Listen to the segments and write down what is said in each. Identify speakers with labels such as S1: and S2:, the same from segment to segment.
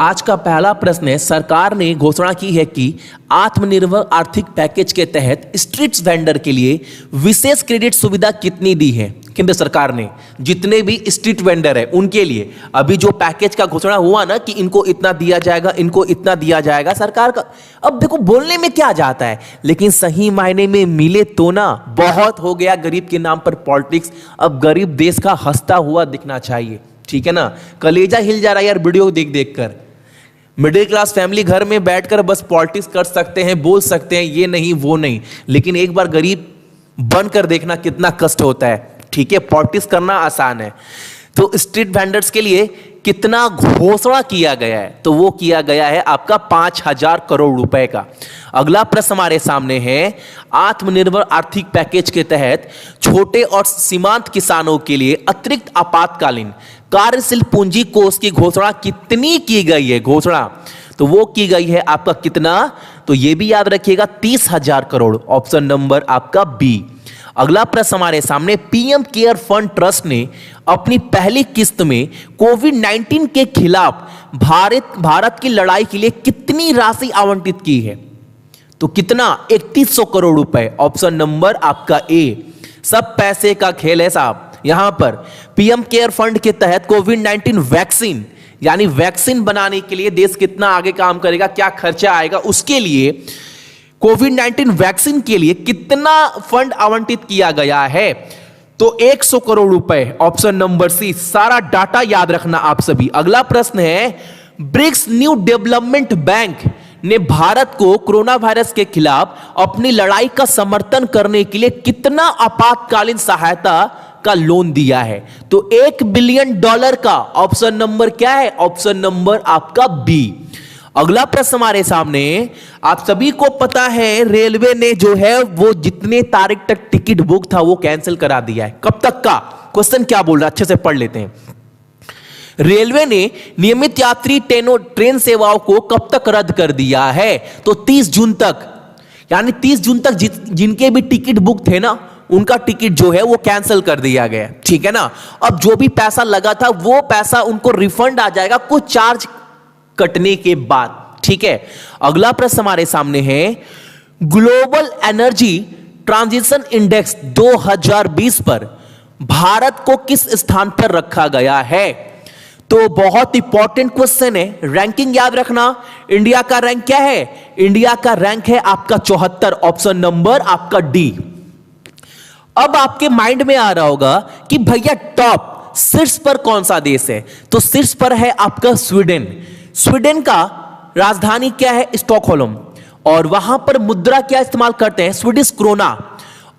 S1: आज का पहला प्रश्न है, सरकार ने घोषणा की है कि आत्मनिर्भर आर्थिक पैकेज के तहत स्ट्रीट वेंडर के लिए विशेष क्रेडिट सुविधा कितनी दी है केंद्र सरकार ने। जितने भी स्ट्रीट वेंडर है उनके लिए अभी जो पैकेज का घोषणा हुआ ना कि इनको इतना दिया जाएगा, इनको इतना दिया जाएगा सरकार का। अब देखो बोलने में क्या जाता है, लेकिन सही मायने में मिले तो ना। बहुत हो गया गरीब के नाम पर पॉलिटिक्स, अब गरीब देश का हंसता हुआ दिखना चाहिए, ठीक है ना। कलेजा हिल जा रहा है यार वीडियो देख देख कर। मिडिल क्लास फैमिली घर में बैठकर बस पॉलिटिक्स कर सकते हैं, बोल सकते हैं ये नहीं वो नहीं, लेकिन एक बार गरीब बनकर देखना कितना कष्ट होता है, ठीक है। पॉलिटिक्स करना आसान है, तो स्ट्रीट वेंडर्स के लिए कितना घोषणा किया गया है, तो वो किया गया है आपका 5,000 करोड़ रुपए का। अगला प्रश्न हमारे सामने है, आत्मनिर्भर आर्थिक पैकेज के तहत छोटे और सीमांत किसानों के लिए अतिरिक्त आपातकालीन कार्यशील पूंजी कोष की घोषणा कितनी की गई है। घोषणा तो वो की गई है आपका कितना, तो ये भी याद रखिएगा 30,000 करोड़, ऑप्शन नंबर आपका बी। अगला प्रश्न हमारे सामने, पीएम केयर फंड ट्रस्ट ने अपनी पहली किस्त में कोविड-19 के खिलाफ भारत की लड़ाई के लिए कितनी राशि आवंटित की है, तो कितना, 3100 करोड़ रुपए, ऑप्शन नंबर आपका ए। सब पैसे का खेल है साहब। यहां पर पीएम केयर फंड के तहत कोविड-19 वैक्सीन यानी वैक्सीन बनाने के लिए देश कितना आगे काम करेगा, क्या खर्चा आएगा, उसके लिए कोविड-19 वैक्सीन के लिए कितना फंड आवंटित किया गया है, तो 100 करोड़ रुपए, ऑप्शन नंबर सी। सारा डाटा याद रखना आप सभी। अगला प्रश्न है, ब्रिक्स न्यू डेवलपमेंट बैंक ने भारत को कोरोना वायरस के खिलाफ अपनी लड़ाई का समर्थन करने के लिए कितना आपातकालीन सहायता का लोन दिया है, तो $1 बिलियन का। ऑप्शन नंबर क्या है, ऑप्शन नंबर आपका बी। अगला प्रश्न हमारे सामने, आप सभी को पता है रेलवे ने जो है वो जितने तारीख तक टिकट बुक था वो कैंसिल करा दिया है। कब तक का, क्वेश्चन क्या बोल रहा है अच्छे से पढ़ लेते हैं। रेलवे ने नियमित यात्री ट्रेन सेवाओं को कब तक रद्द कर दिया है, तो 30 जून तक, यानी 30 जून तक जिनके भी टिकट बुक थे ना उनका टिकट जो है वो कैंसिल कर दिया गया, ठीक है ना। अब जो भी पैसा लगा था वो पैसा उनको रिफंड आ जाएगा कुछ चार्ज कटने के बाद, ठीक है। अगला प्रश्न हमारे सामने है, ग्लोबल एनर्जी ट्रांजिशन इंडेक्स 2020 पर भारत को किस स्थान पर रखा गया है, तो बहुत इंपॉर्टेंट क्वेश्चन है। रैंकिंग याद रखना, इंडिया का रैंक क्या है, इंडिया का रैंक है आपका 74, ऑप्शन नंबर आपका डी। अब आपके माइंड में आ रहा होगा कि भैया टॉप शीर्ष पर कौन सा देश है, तो शीर्ष पर है आपका स्वीडन। स्वीडन का राजधानी क्या है, स्टॉकहोल्म, और वहां पर मुद्रा क्या इस्तेमाल करते हैं, स्वीडिश क्रोना,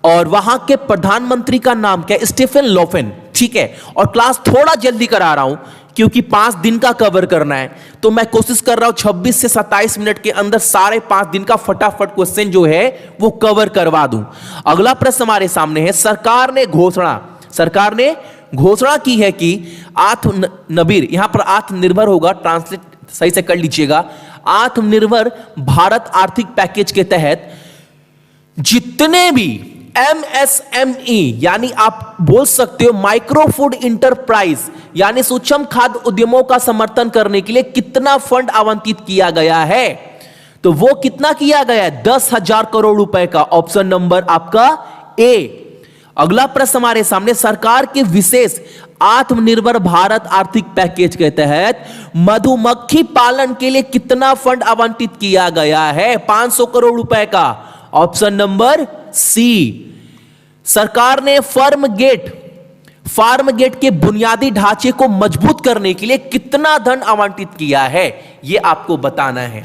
S1: और वहां के प्रधानमंत्री का नाम क्या है, स्टीफन लोफेन, ठीक है। और क्लास थोड़ा जल्दी करा रहा हूं क्योंकि 5 दिन का कवर करना है, तो मैं कोशिश कर रहा हूं 26 से 27 मिनट के अंदर सारे 5 दिन का फटाफट क्वेश्चन जो है वो कवर करवा दूं। अगला प्रश्न हमारे सामने है, सरकार ने घोषणा की है कि आत्मनिर्भर, यहां पर आत्मनिर्भर होगा, ट्रांसलेट सही से कर लीजिएगा, आत्मनिर्भर भारत आर्थिक पैकेज के तहत जितने भी MSME यानी आप बोल सकते हो माइक्रो फूड इंटरप्राइज यानी सूक्ष्म खाद्य उद्यमों का समर्थन करने के लिए कितना फंड आवंटित किया गया है, तो वो कितना किया गया है, 10,000 करोड़ रुपए का, ऑप्शन नंबर आपका ए। अगला प्रश्न हमारे सामने, सरकार के विशेष आत्मनिर्भर भारत आर्थिक पैकेज के तहत मधुमक्खी पालन के लिए कितना फंड आवंटित किया गया है, 500 करोड़ रुपए का, ऑप्शन नंबर सी। सरकार ने फार्म गेट के बुनियादी ढांचे को मजबूत करने के लिए कितना धन आवंटित किया है, यह आपको बताना है।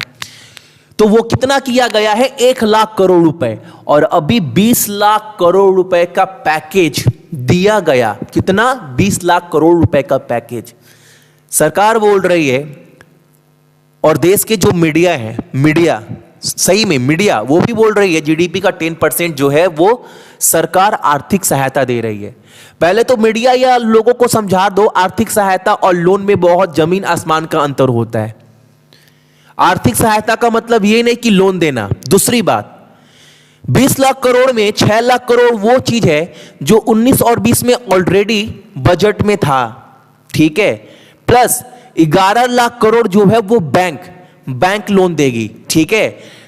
S1: तो वो कितना किया गया है, 1 लाख करोड़ रुपए, और अभी 20 लाख करोड़ रुपए का पैकेज दिया गया। कितना, 20 लाख करोड़ रुपए का पैकेज सरकार बोल रही है। और देश के जो मीडिया है, सही में मीडिया वो भी बोल रही है जीडीपी का 10% जो है वो सरकार आर्थिक सहायता दे रही है। पहले तो मीडिया या लोगों को समझा दो, आर्थिक सहायता और लोन में बहुत जमीन आसमान का अंतर होता है। आर्थिक सहायता का मतलब ये नहीं कि लोन देना। दूसरी बात, 20 लाख करोड़ में 6 लाख करोड़ वो चीज है जो 19 और 20 में ऑलरेडी बजट में था, ठीक है। प्लस 11 लाख करोड़ जो है वो बैंक लोन देगी, ठीक है।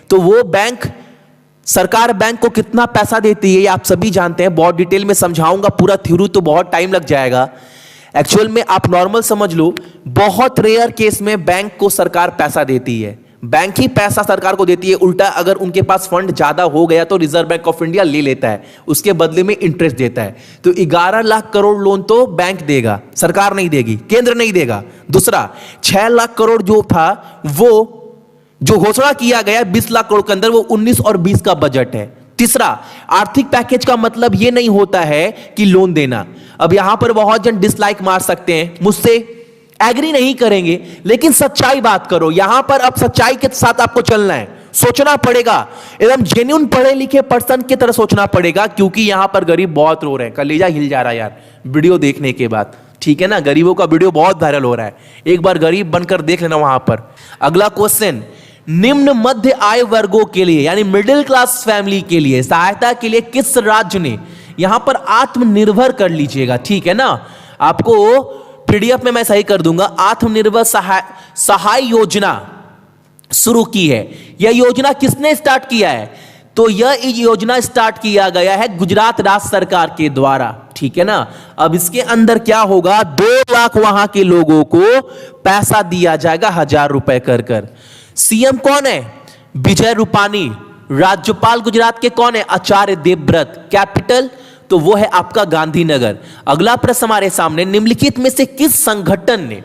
S1: तो वो बैंक, सरकार बैंक को कितना पैसा देती है ये आप सभी जानते हैं, बहुत डिटेल में समझाऊंगा, पूरा थ्योरी तो बहुत टाइम लग जाएगा। एक्चुअल में आप नॉर्मल समझ लो, बहुत रेयर केस में बैंक को सरकार पैसा देती है, बैंक ही पैसा सरकार को देती है। उल्टा अगर उनके पास फंड ज्यादा हो गया तो रिजर्व बैंक ऑफ इंडिया ले लेता है, उसके बदले में इंटरेस्ट देता है। तो 11 लाख करोड़ लोन तो बैंक देगा, सरकार नहीं देगी, केंद्र नहीं देगा। दूसरा 6 लाख करोड़ जो था वो जो घोषणा किया गया 20 लाख करोड़ के अंदर, वो 19 और 20 का बजट है। तीसरा, आर्थिक पैकेज का मतलब यह नहीं होता है कि लोन देना। अब यहां पर बहुत जन डिसलाइक मार सकते हैं, मुझसे एग्री नहीं करेंगे, लेकिन सच्चाई बात करो। यहां पर अब सच्चाई के साथ आपको चलना है, सोचना पड़ेगा, एकदम जेन्युइन पढ़े लिखे पर्सन की तरह सोचना पड़ेगा, क्योंकि यहां पर गरीब बहुत रो रहे हैं। कलेजा हिल जा रहा है यार वीडियो देखने के बाद, ठीक है ना। गरीबों का वीडियो बहुत वायरल हो रहा है, एक बार गरीब बनकर देख लेना वहां पर। अगला क्वेश्चन, निम्न मध्य आय वर्गों के लिए यानी मिडिल क्लास फैमिली के लिए सहायता के लिए किस राज्य ने, यहां पर आत्मनिर्भर कर लीजिएगा, ठीक है ना। आपको पीडीएफ में मैं सही कर दूंगा, आत्मनिर्भर सहाय योजना शुरू की है। यह योजना किसने स्टार्ट किया है? तो यह योजना स्टार्ट किया गया है गुजरात राज्य सरकार के द्वारा, ठीक है ना। अब इसके अंदर क्या होगा, 2 लाख वहां के लोगों को पैसा दिया जाएगा 1000 रुपए कर। सीएम कौन है? विजय रूपानी। राज्यपाल गुजरात के कौन है? आचार्य देवव्रत। कैपिटल तो वो है आपका गांधीनगर। अगला प्रश्न हमारे सामने, निम्नलिखित में से किस संगठन ने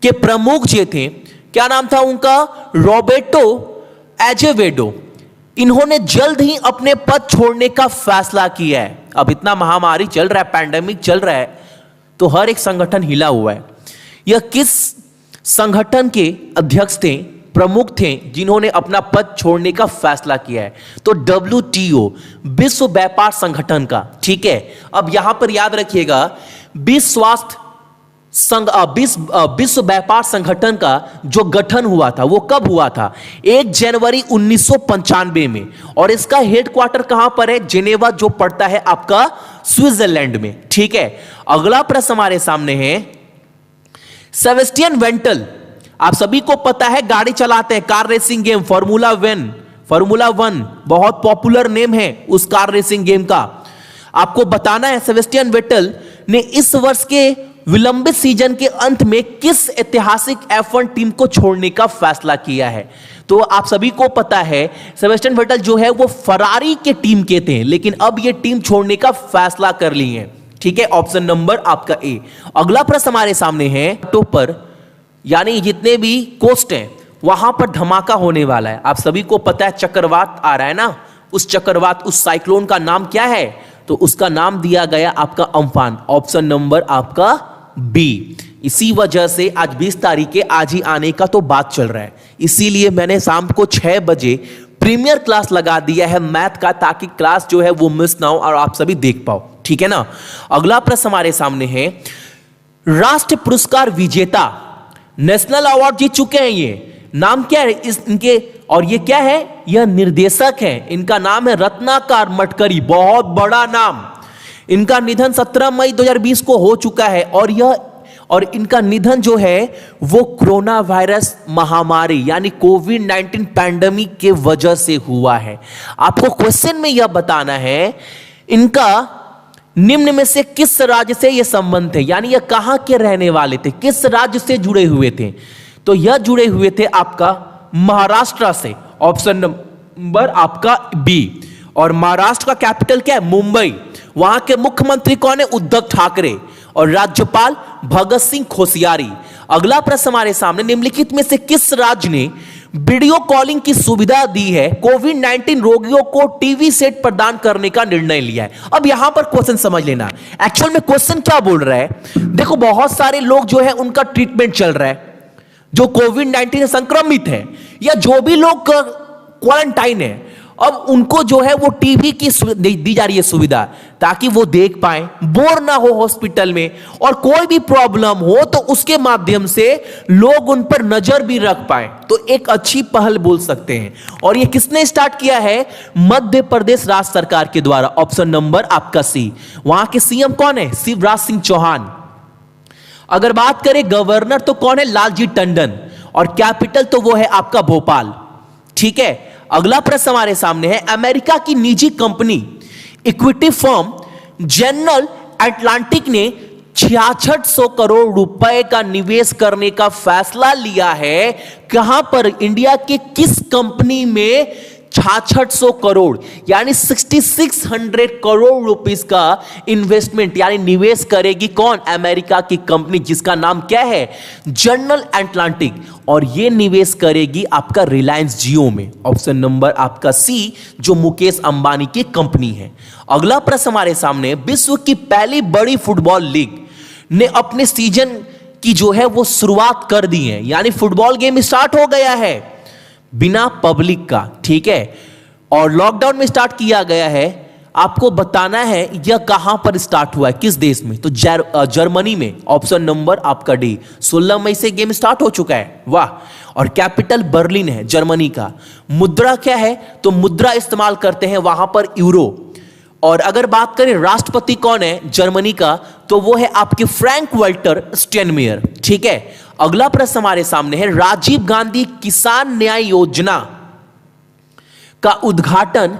S1: के प्रमुख जो थे, क्या नाम था उनका? रॉबर्टो एजेवेडो। इन्होंने जल्द ही अपने पद छोड़ने का फैसला किया है। अब इतना महामारी चल रहा है, पैंडेमिक चल रहा है, तो हर एक संगठन हिला हुआ है। यह किस संगठन के अध्यक्ष थे, प्रमुख थे, जिन्होंने अपना पद छोड़ने का फैसला किया है? तो WTO, विश्व व्यापार संगठन का, ठीक है। अब यहां पर याद रखिएगा, विश्व व्यापार संगठन का जो गठन हुआ था वो कब हुआ था? 1 जनवरी 1995 में। और इसका हेडक्वार्टर कहां पर है? जिनेवा, जो पड़ता है आपका स्विट्जरलैंड में, ठीक है। अगला प्रश्न हमारे सामने है, सेबेस्टियन वेटल, आप सभी को पता है गाड़ी चलाते हैं, कार रेसिंग गेम फॉर्मूला 1 बहुत पॉपुलर नेम है उस कार रेसिंग गेम का। आपको बताना है सेबेस्टियन वेटल ने इस वर्ष के विलंबित सीजन के अंत में किस ऐतिहासिक F1 टीम को छोड़ने का फैसला किया है? तो आप सभी को पता है सेबेस्टियन वेटल जो है वो फरारी के टीम के थे, लेकिन अब ये टीम छोड़ने का फैसला कर ली है, ठीक है। ऑप्शन नंबर आपका ए। अगला प्रश्न हमारे सामने है, टोपर यानी जितने भी कोस्ट हैं वहां पर धमाका होने वाला है। आप सभी को पता है चक्रवात आ रहा है ना, उस चक्रवात, उस साइक्लोन का नाम क्या है? तो उसका नाम दिया गया आपका अम्फान। ऑप्शन नंबर आपका बी। इसी वजह से आज 20 तारीख के आज ही आने का तो बात चल रहा है, इसीलिए मैंने शाम को 6 बजे प्रीमियर क्लास लगा दिया है मैथ का, ताकि क्लास जो है वो मिस ना हो और आप सभी देख पाओ, ठीक है ना। अगला प्रश्न हमारे सामने है, राष्ट्रीय पुरस्कार विजेता, नेशनल अवार्ड जीत चुके हैं, ये नाम क्या है इनके? और ये क्या है? यह निर्देशक है, इनका नाम है रत्नाकर मटकरी, बहुत बड़ा नाम। इनका निधन 17 मई 2020 को हो चुका है, और इनका निधन जो है वो कोरोना वायरस महामारी यानी कोविड-19 पैंडेमिक के वजह से हुआ है। आपको क्वेश्चन में यह बताना है, इनका निम्न में से किस राज्य से यह संबंध थे, यानी यह कहां के रहने वाले थे, किस राज्य से जुड़े हुए थे? तो यह जुड़े हुए थे आपका महाराष्ट्र से। ऑप्शन नंबर आपका बी। और महाराष्ट्र का कैपिटल क्या है? मुंबई। वहां के मुख्यमंत्री कौन है? उद्धव ठाकरे। और राज्यपाल भगत सिंह कोश्यारी। अगला प्रश्न हमारे सामने, निम्नलिखित में से किस राज्य ने वीडियो कॉलिंग की सुविधा दी है, कोविड-19 रोगियों को टीवी सेट प्रदान करने का निर्णय लिया है? अब यहां पर क्वेश्चन समझ लेना, एक्चुअल में क्वेश्चन क्या बोल रहा है। देखो, बहुत सारे लोग जो है उनका ट्रीटमेंट चल रहा है, जो कोविड-19 से संक्रमित है या जो भी लोग क्वारंटाइन है, अब उनको जो है वो टीवी की दी जा रही है सुविधा, ताकि वो देख पाए, बोर ना हो हॉस्पिटल में, और कोई भी प्रॉब्लम हो तो उसके माध्यम से लोग उन पर नजर भी रख पाए। तो एक अच्छी पहल बोल सकते हैं। और ये किसने स्टार्ट किया है? मध्य प्रदेश राज्य सरकार के द्वारा। ऑप्शन नंबर आपका सी। वहां के सीएम कौन है? शिवराज सिंह चौहान। अगर बात करें गवर्नर तो कौन है? लालजी टंडन। और कैपिटल तो वो है आपका भोपाल। ठीक है, अगला प्रश्न हमारे सामने है, अमेरिका की निजी company equity firm general Atlantic ने 6600 करोड़ रुपए का निवेश करने का फैसला लिया है। कहां पर? इंडिया के किस कंपनी में 6600 करोड़ यानी 6600 करोड़ रुपीस का इन्वेस्टमेंट यानी निवेश करेगी कौन? अमेरिका की कंपनी जिसका नाम क्या है? General Atlantic. और यह निवेश करेगी आपका रिलायंस जियो में। ऑप्शन नंबर आपका सी, जो मुकेश अंबानी की कंपनी है। अगला प्रश्न हमारे सामने, विश्व की पहली बड़ी फुटबॉल लीग ने अपने सीजन की जो है वो शुरुआत कर दी है, यानी फुटबॉल गेम स्टार्ट हो गया है बिना पब्लिक का। ठीक है, और लॉकडाउन में स्टार्ट किया गया है। आपको बताना है यह कहां पर स्टार्ट हुआ है, किस देश में? तो जर्मनी में। ऑप्शन नंबर आपका डी, 16 मई से गेम स्टार्ट हो चुका है। वाह। और कैपिटल बर्लिन है जर्मनी का। मुद्रा क्या है? तो मुद्रा इस्तेमाल करते हैं वहां पर यूरो। और अगर बात करें राष्ट्रपति कौन है जर्मनी का, तो वो है आपके फ्रैंक वॉल्टर स्टेनमेयर। ठीक है, अगला प्रश्न हमारे सामने है, राजीव गांधी किसान न्याय योजना का उद्घाटन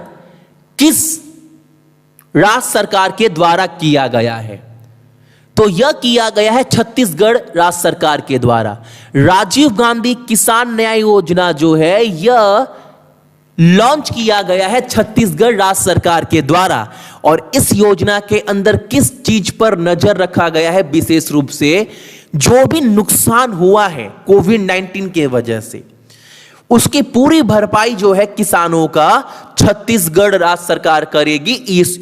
S1: किस राज्य सरकार के द्वारा किया गया है? तो यह किया गया है छत्तीसगढ़ राज्य सरकार के द्वारा। राजीव गांधी किसान न्याय योजना जो है यह लॉन्च किया गया है छत्तीसगढ़ राज्य सरकार के द्वारा। और इस योजना के अंदर किस चीज पर नजर रखा गया है? विशेष रूप से जो भी नुकसान हुआ है कोविड-19 के वजह से, उसकी पूरी भरपाई जो है किसानों का छत्तीसगढ़ राज्य सरकार करेगी इस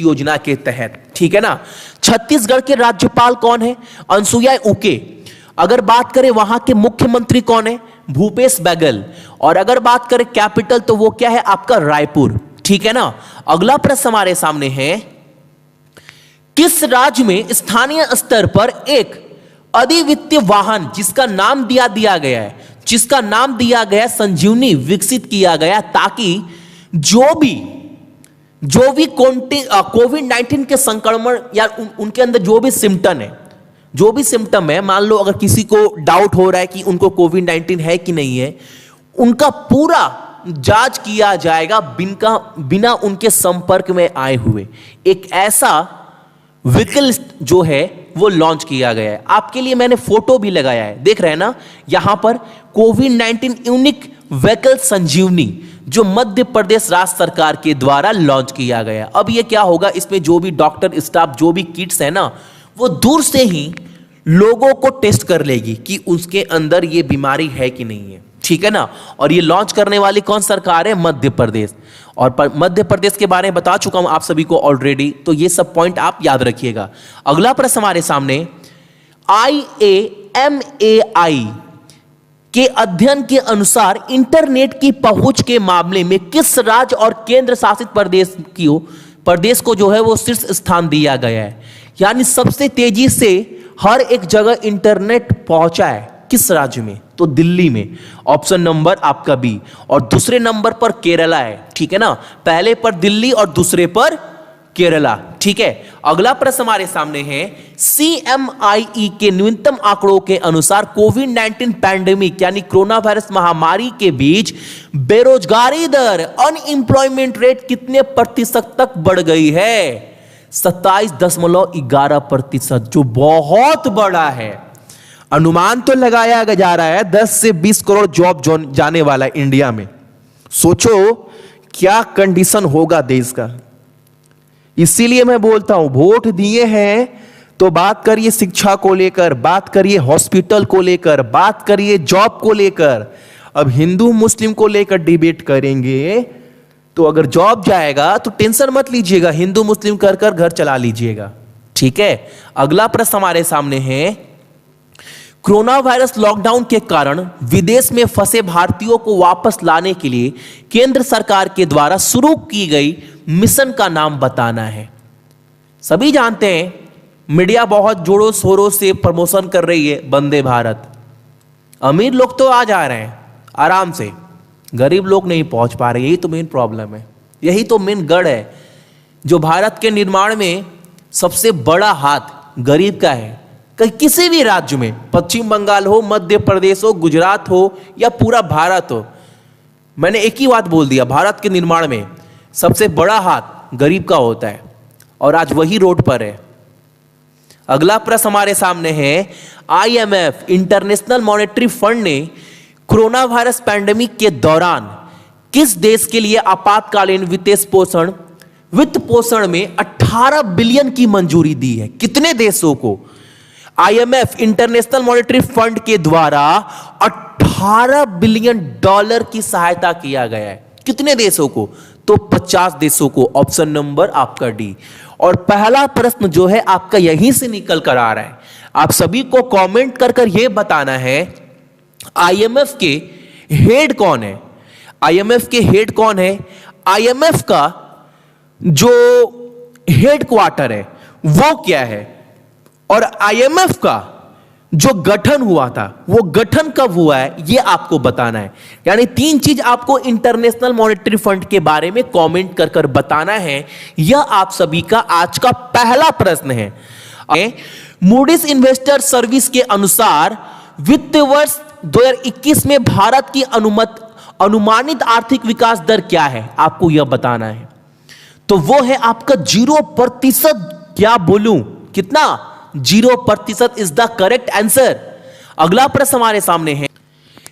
S1: योजना के तहत। ठीक है ना। छत्तीसगढ़ के राज्यपाल कौन है? अनुसुईया उइके। अगर बात करें वहां के मुख्यमंत्री कौन है? भूपेश बघेल। और अगर बात करें कैपिटल तो वो क्या है आपका? रायपुर। ठीक है ना। अगला प्रश्न हमारे सामने है, किस राज्य में स्थानीय स्तर पर एक अद्वितीय वाहन जिसका नाम दिया गया है संजीवनी विकसित किया गया, ताकि जो भी कोविड-19 के संक्रमण या उनके अंदर जो भी सिम्टम है, मान लो अगर किसी को डाउट हो रहा है कि उनको कोविड-19 है कि नहीं है, उनका पूरा जांच किया जाएगा बिना उनके संपर्क में आए हुए। एक ऐसा व्हीकल जो है वो लॉन्च किया गया है। आपके लिए मैंने फोटो भी लगाया है, देख रहे हैं ना यहां पर, कोविड-19 यूनिक व्हीकल संजीवनी जो मध्य प्रदेश राज्य सरकार के द्वारा लॉन्च किया गया। अब ये क्या होगा, इसमें जो भी डॉक्टर स्टाफ जो भी किट्स है ना, वो दूर से ही लोगों को टेस्ट कर लेगी कि उसके अंदर ये बीमारी है कि नहीं है। ठीक है ना। और ये लॉन्च करने वाली कौन सरकार है? मध्य प्रदेश। और मध्य प्रदेश के बारे में बता चुका हूं आप सभी को ऑलरेडी, तो ये सब पॉइंट आप याद रखिएगा। अगला प्रश्न हमारे सामने, IAMAI के अध्ययन के अनुसार इंटरनेट की पहुंच के मामले में किस राज्य और केंद्र शासित प्रदेश को जो है वो शीर्ष स्थान दिया गया है, यानी सबसे तेजी से हर एक जगह इंटरनेट पहुंचा है किस राज्य में? तो दिल्ली में। ऑप्शन नंबर आपका बी। और दूसरे नंबर पर केरला है। ठीक है ना, पहले पर दिल्ली और दूसरे पर केरला। ठीक है। अगला प्रश्न हमारे सामने है, CMIE के न्यूनतम आंकड़ों के अनुसार कोविड-19 पैंडेमिक यानी कोरोना वायरस महामारी के बीच बेरोजगारी दर अनएम्प्लॉयमेंट रेट कितने प्रतिशत तक बढ़ गई है? 27.11%, जो बहुत बड़ा है। अनुमान तो लगाया जा रहा है 10 से 20 करोड़ जॉब जाने वाला है इंडिया में। सोचो क्या कंडीशन होगा देश का। इसीलिए मैं बोलता हूं, वोट दिए हैं तो बात करिए शिक्षा को लेकर, बात करिए हॉस्पिटल को लेकर, बात करिए जॉब को लेकर। अब हिंदू मुस्लिम को लेकर डिबेट करेंगे तो अगर जॉब जाएगा तो टेंशन मत लीजिएगा, हिंदू मुस्लिम कर घर चला लीजिएगा। ठीक है। अगला प्रश्न हमारे सामने है, कोरोना वायरस लॉकडाउन के कारण विदेश में फंसे भारतीयों को वापस लाने के लिए केंद्र सरकार के द्वारा शुरू की गई मिशन का नाम बताना है। सभी जानते हैं, मीडिया बहुत जोरों शोरों से प्रमोशन कर रही है वंदे भारत। अमीर लोग तो आ जा रहे हैं आराम से, गरीब लोग नहीं पहुंच पा रहे। यही तो मेन प्रॉब्लम है, यही तो मेन गढ़ है। जो भारत के निर्माण में सबसे बड़ा हाथ गरीब का है, किसी भी राज्य में, पश्चिम बंगाल हो, मध्य प्रदेश हो, गुजरात हो या पूरा भारत हो, मैंने एक ही बात बोल दिया, भारत के निर्माण में सबसे बड़ा हाथ गरीब का होता है और आज वही रोड पर है। अगला प्रश्न हमारे सामने है, आईएमएफ इंटरनेशनल मॉनेटरी फंड ने कोरोना वायरस पैंडेमिक के दौरान किस देश के लिए आपातकालीन वित्त पोषण में 18 बिलियन की मंजूरी दी है? कितने देशों को आईएमएफ इंटरनेशनल मॉनेटरी फंड के द्वारा 18 बिलियन डॉलर की सहायता किया गया है? कितने देशों को? तो 50 देशों को। ऑप्शन नंबर आपका डी। और पहला प्रश्न जो है आपका यहीं से निकल कर आ रहा है, आप सभी को कमेंट कर यह बताना है आईएमएफ के हेड कौन है? आईएमएफ के हेड कौन है? आईएमएफ का जो हेड क्वार्टर है वो क्या है, और आईएमएफ का जो गठन हुआ था वो गठन कब हुआ है, ये आपको बताना है। यानी 3 चीज आपको इंटरनेशनल मॉनेटरी फंड के बारे में कमेंट कर बताना है। यह आप सभी का आज का पहला प्रश्न है। मूडीज इन्वेस्टर सर्विस के अनुसार वित्त वर्ष 2021 में भारत की अनुमानित आर्थिक विकास दर क्या है, आपको यह बताना है। तो वो है आपका 0%। क्या बोलूं, कितना? 0% इज द करेक्ट आंसर। अगला प्रश्न हमारे सामने है,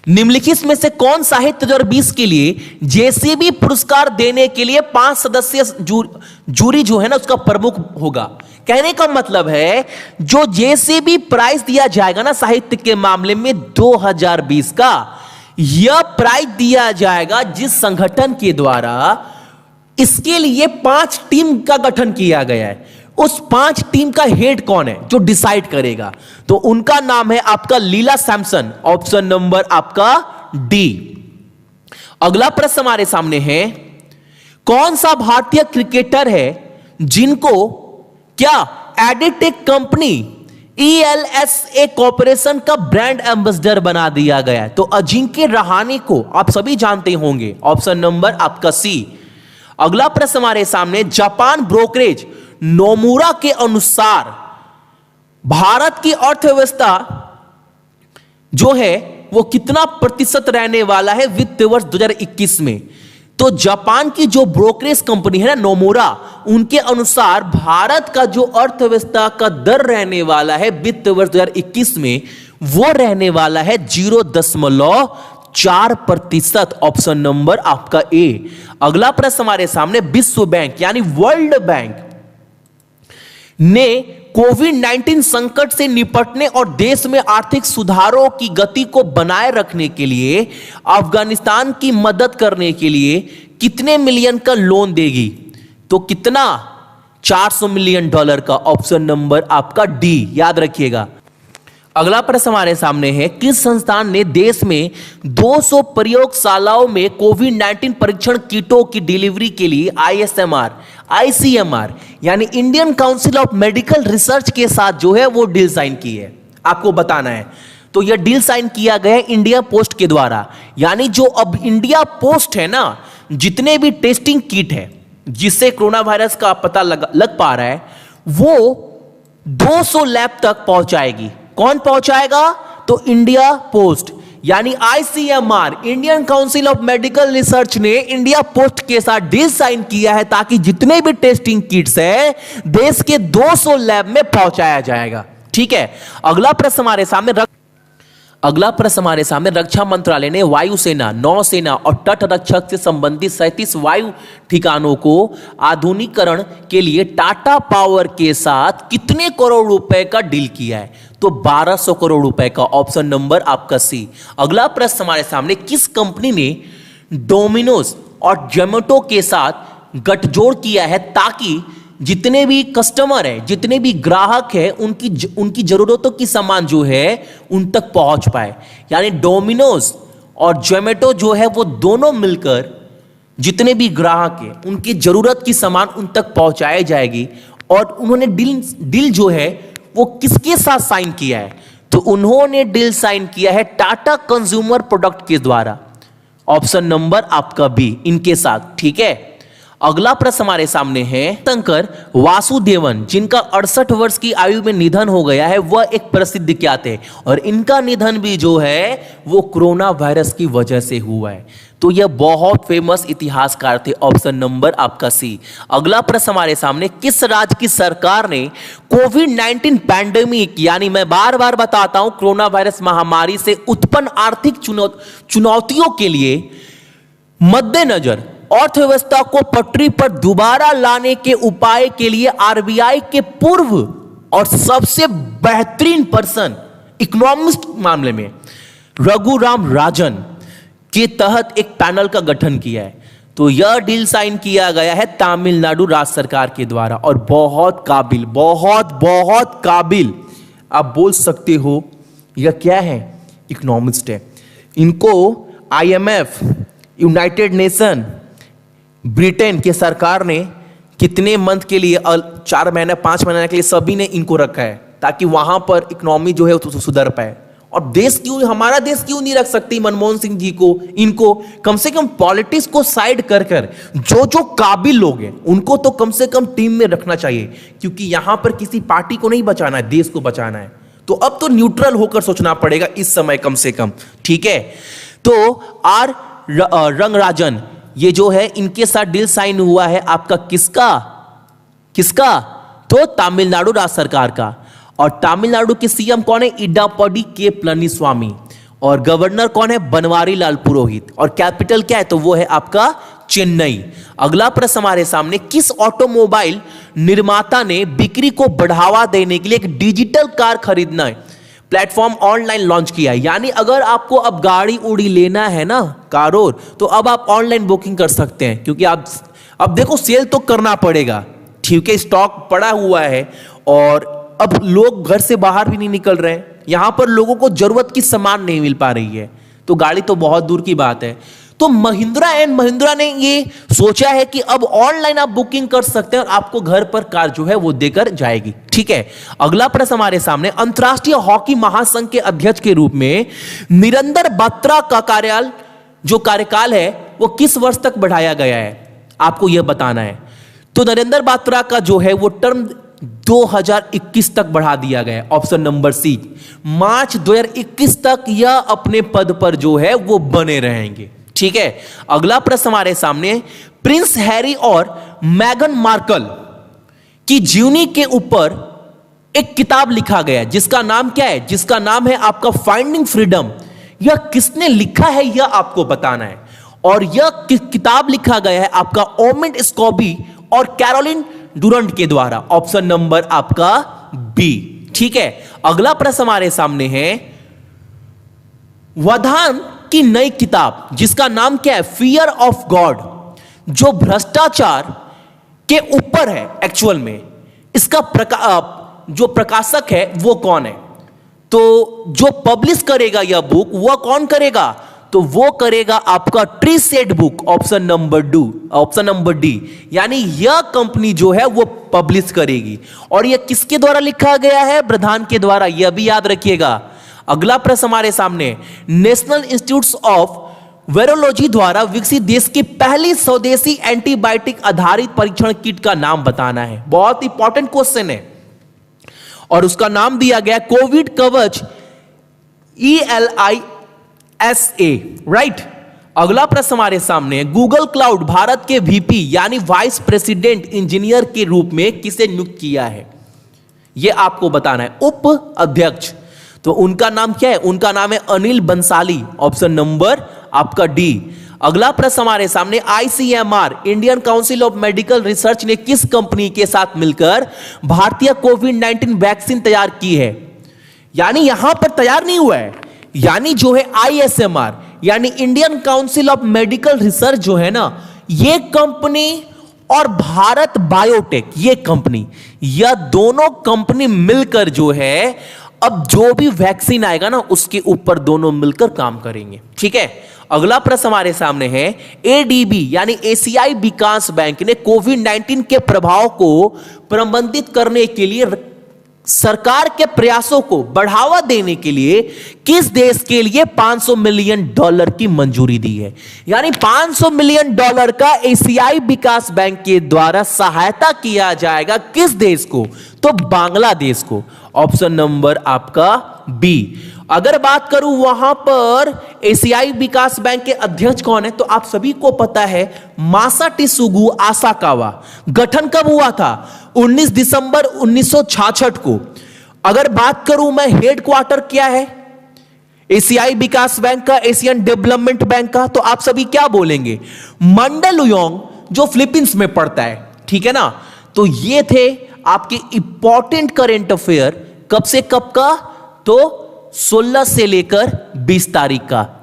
S1: निम्नलिखित में से कौन साहित्य 2020 के लिए जेसीबी पुरस्कार देने के लिए 5 सदस्यीय जूरी जो है ना उसका प्रमुख होगा? कहने का मतलब है जो जेसीबी प्राइज दिया जाएगा ना साहित्य के मामले में 2020 का, यह प्राइज दिया जाएगा जिस संगठन के द्वारा इसके लिए 5 टीम का गठन किया गया है। उस 5 टीम का हेड कौन है जो डिसाइड करेगा? तो उनका नाम है आपका लीला सैमसन। ऑप्शन नंबर आपका डी। अगला प्रश्न हमारे सामने है, कौन सा भारतीय क्रिकेटर है जिनको क्या एडिटेक कंपनी ELSA कॉर्पोरेशन का ब्रांड एम्बेसडर बना दिया गया है? तो अजिंक्य रहाणे को आप सभी जानते होंगे। ऑप्शन नंबर आपका सी। अगला प्रश्न हमारे सामने, जापान ब्रोकरेज नोमुरा के अनुसार भारत की अर्थव्यवस्था जो है वो कितना प्रतिशत रहने वाला है वित्त वर्ष 2021 में? तो जापान की जो ब्रोकरेज कंपनी है ना नोमुरा, उनके अनुसार भारत का जो अर्थव्यवस्था का दर रहने वाला है वित्त वर्ष 2021 में वो रहने वाला है 0.4%। ऑप्शन नंबर आपका ए। अगला प्रश्न हमारे सामने, विश्व बैंक यानी वर्ल्ड बैंक ने कोविड-19 संकट से निपटने और देश में आर्थिक सुधारों की गति को बनाए रखने के लिए अफगानिस्तान की मदद करने के लिए कितने मिलियन का लोन देगी? तो कितना? 400 मिलियन डॉलर का। ऑप्शन नंबर आपका डी, याद रखिएगा। अगला प्रश्न हमारे सामने है, किस संस्थान ने देश में 200 प्रयोगशालाओं में कोविड-19 परीक्षण किटों की डिलीवरी के लिए ICMR यानी Indian council of medical research के साथ जो है वो डील साइन की है? आपको बताना है। तो यह डील साइन किया गया है इंडिया पोस्ट के द्वारा। यानी जो अब इंडिया पोस्ट है ना, जितने भी टेस्टिंग किट है जिससे कोरोना वायरस का पता लग पा रहा है वो 200 लैब तक पहुंचाएगी। कौन पहुंचाएगा? तो इंडिया पोस्ट यानी ICMR Indian council of medical research ने इंडिया पोस्ट के साथ डील साइन किया है ताकि जितने भी टेस्टिंग किट्स है देश के 200 लैब में पहुंचाया जाएगा। ठीक है। अगला प्रश्न हमारे सामने रक्षा मंत्रालय ने वायुसेना, नौसेना और तट रक्षक से संबंधित 37 वायु ठिकानों को आधुनिकीकरण के लिए टाटा पावर के साथ कितने करोड़ रुपए का डील किया है? तो 1200 करोड़ रुपए का। ऑप्शन नंबर आपका सी। अगला प्रश्न हमारे सामने, किस कंपनी ने डोमिनोज और जोमेटो के साथ गठजोड़ किया है ताकि जितने भी कस्टमर है, जितने भी ग्राहक है, उनकी जरूरतों की सामान जो है उन तक पहुंच पाए? यानी डोमिनोज और जोमेटो जो है वो दोनों मिलकर जितने भी ग्राहक है उनकी जरूरत की सामान उन तक पहुंचाई जाएगी। और उन्होंने डील जो है वो किसके साथ साइन किया है? तो उन्होंने डील साइन किया है टाटा कंज्यूमर प्रोडक्ट के द्वारा। ऑप्शन नंबर आपका बी, इनके साथ। ठीक है। अगला प्रश्न हमारे सामने है, शंकर वासुदेवन जिनका 68 वर्ष की आयु में निधन हो गया है, वह एक प्रसिद्ध क्या थे, और इनका निधन भी जो है वो कोरोना वायरस की वजह से हुआ है। तो यह बहुत फेमस इतिहासकार थे। ऑप्शन नंबर आपका सी। अगला प्रश्न हमारे सामने, किस राज्य की सरकार ने कोविड-19 पैंडेमिक, यानी मैं बार बार बताता हूं कोरोना वायरस महामारी से उत्पन्न आर्थिक चुनौतियों के लिए मद्देनजर अर्थव्यवस्था को पटरी पर दोबारा लाने के उपाय के लिए आरबीआई के पूर्व और सबसे बेहतरीन पर्सन इकोनॉमिस्ट मामले में रघुराम राजन के तहत एक पैनल का गठन किया है। तो यह डील साइन किया गया है तमिलनाडु राज्य सरकार के द्वारा, और बहुत काबिल, बहुत बहुत काबिल आप बोल सकते हो यह क्या है, इकोनॉमिस्ट है। इनको आईएमएफ, यूनाइटेड नेशन, ब्रिटेन के सरकार ने कितने मंथ के लिए, 4 महीने 5 महीने के लिए सभी ने इनको रखा है ताकि वहां पर इकोनॉमी जो है वो सुधर पाए। और देश क्यों, हमारा देश क्यों नहीं रख सकती मनमोहन सिंह जी को, इनको कम से कम पॉलिटिक्स को साइड कर कर जो जो काबिल लोग हैं उनको तो कम से कम टीम में रखना चाहिए, क्योंकि यहां पर किसी पार्टी को नहीं बचाना है, देश को बचाना है। तो अब तो न्यूट्रल होकर सोचना पड़ेगा इस समय कम से कम, ठीक है। तो आर रंगराजन ये जो है इनके साथ डील साइन हुआ है आपका किसका, तो तमिलनाडु राज्य सरकार का। और तमिलनाडु के सीएम कौन है, इडापडी के पलनीस्वामी, और गवर्नर कौन है, बनवारी लाल पुरोहित, और कैपिटल क्या है, तो वो है आपका चेन्नई। अगला प्रश्न हमारे सामने, किस ऑटोमोबाइल निर्माता ने बिक्री को बढ़ावा देने के लिए एक डिजिटल कार खरीदना है प्लेटफॉर्म ऑनलाइन लॉन्च किया है। यानी अगर आपको अब गाड़ी उड़ी लेना है ना, कारोर, तो अब आप ऑनलाइन बुकिंग कर सकते हैं, क्योंकि आप अब देखो सेल तो करना पड़ेगा, ठीक है, स्टॉक पड़ा हुआ है और अब लोग घर से बाहर भी नहीं निकल रहे हैं, यहां पर लोगों को जरूरत की सामान नहीं मिल पा रही है, तो गाड़ी तो बहुत दूर की बात है। तो महिंद्रा एंड महिंद्रा ने ये सोचा है कि अब ऑनलाइन आप बुकिंग कर सकते हैं और आपको घर पर कार जो है वो देकर जाएगी, ठीक है। अगला प्रश्न हमारे सामने, अंतरराष्ट्रीय हॉकी महासंघ के अध्यक्ष के रूप में निरंतर बात्रा का कार्यकाल है वो किस वर्ष तक बढ़ाया गया है, आपको यह बताना है। तो नरेंद्र बात्रा का जो है वो टर्म 2021 तक बढ़ा दिया गया है। ऑप्शन नंबर सी, मार्च 2021 तक यह अपने पद पर जो है वो बने रहेंगे, ठीक है। अगला प्रश्न हमारे सामने, प्रिंस हैरी और मेगन मार्कल की जीवनी के ऊपर एक किताब लिखा गया है जिसका नाम क्या है, जिसका नाम है आपका फाइंडिंग फ्रीडम। यह किसने लिखा है यह आपको बताना है, और यह किताब लिखा गया है आपका ओमेंड स्कॉबी और कैरोलिन डुरंट के द्वारा। ऑप्शन नंबर आपका बी, ठीक है। अगला प्रश्न हमारे सामने है, वधान की नई किताब जिसका नाम क्या है, फियर ऑफ गॉड, जो भ्रष्टाचार के ऊपर है एक्चुअल में, इसका जो प्रकाशक है वो कौन है, तो जो पब्लिश करेगा यह बुक वह कौन करेगा, तो वो करेगा आपका tree set book. Option number D, यानी यह कंपनी जो है वो पब्लिश करेगी, और यह किसके द्वारा लिखा गया है, प्रधान के द्वारा, यह भी याद रखिएगा। अगला प्रश्न हमारे सामने, नेशनल इंस्टीट्यूट ऑफ वायरोलॉजी द्वारा विकसित देश की पहली स्वदेशी एंटीबायोटिक आधारित परीक्षण किट का नाम बताना है। बहुत इंपॉर्टेंट क्वेश्चन है, और उसका नाम दिया गया कोविड कवच ELISA, राइट। अगला प्रश्न हमारे सामने, गूगल क्लाउड भारत के VP यानी वाइस प्रेसिडेंट इंजीनियर के रूप में किसे नियुक्त किया है, यह आपको बताना है, उप अध्यक्ष। तो उनका नाम क्या है, उनका नाम है अनिल बंसाली। ऑप्शन नंबर आपका डी। अगला प्रश्न हमारे सामने, ICMR Indian council of medical research ने किस कंपनी के साथ मिलकर भारतीय कोविड-19 वैक्सीन तैयार की है, यानी यहां पर तैयार नहीं हुआ है, यानी जो है ISMR यानी Indian council of medical research जो है ना, ये कंपनी और भारत बायोटेक ये कंपनी, यह दोनों कंपनी मिलकर जो है अब जो भी वैक्सीन आएगा ना उसके ऊपर दोनों मिलकर काम करेंगे, ठीक है। अगला प्रश्न हमारे सामने है, ADB यानी एशियाई विकास बैंक ने कोविड-19 के प्रभाव को प्रबंधित करने के लिए सरकार के प्रयासों को बढ़ावा देने के लिए किस देश के लिए $500 मिलियन की मंजूरी दी है? यानी $500 मिलियन का एशियाई विकास बैंक के द्वारा सहायता किया जाएगा किस देश को? तो बांग्लादेश को। ऑप्शन नंबर आपका बी। अगर बात करूं वहां पर एशियाई विकास बैंक के अध्यक्ष कौन है, तो आप सभी को पता है मासाटिसुगु आसाकावा। गठन कब हुआ था? 19 दिसंबर 1966 को। अगर बात करूं मैं हेडक्वार्टर क्या है एशियाई विकास बैंक का, एशियन डेवलपमेंट बैंक का, तो आप सभी क्या बोलेंगे? मंडलुयोंग, जो फिलीपींस में पड़ता है। ठीक है ना? तो ये थे आपके इंपॉर्टेंट करेंट अफेयर। कब से कब का? तो 16 से लेकर 20 तारीख का।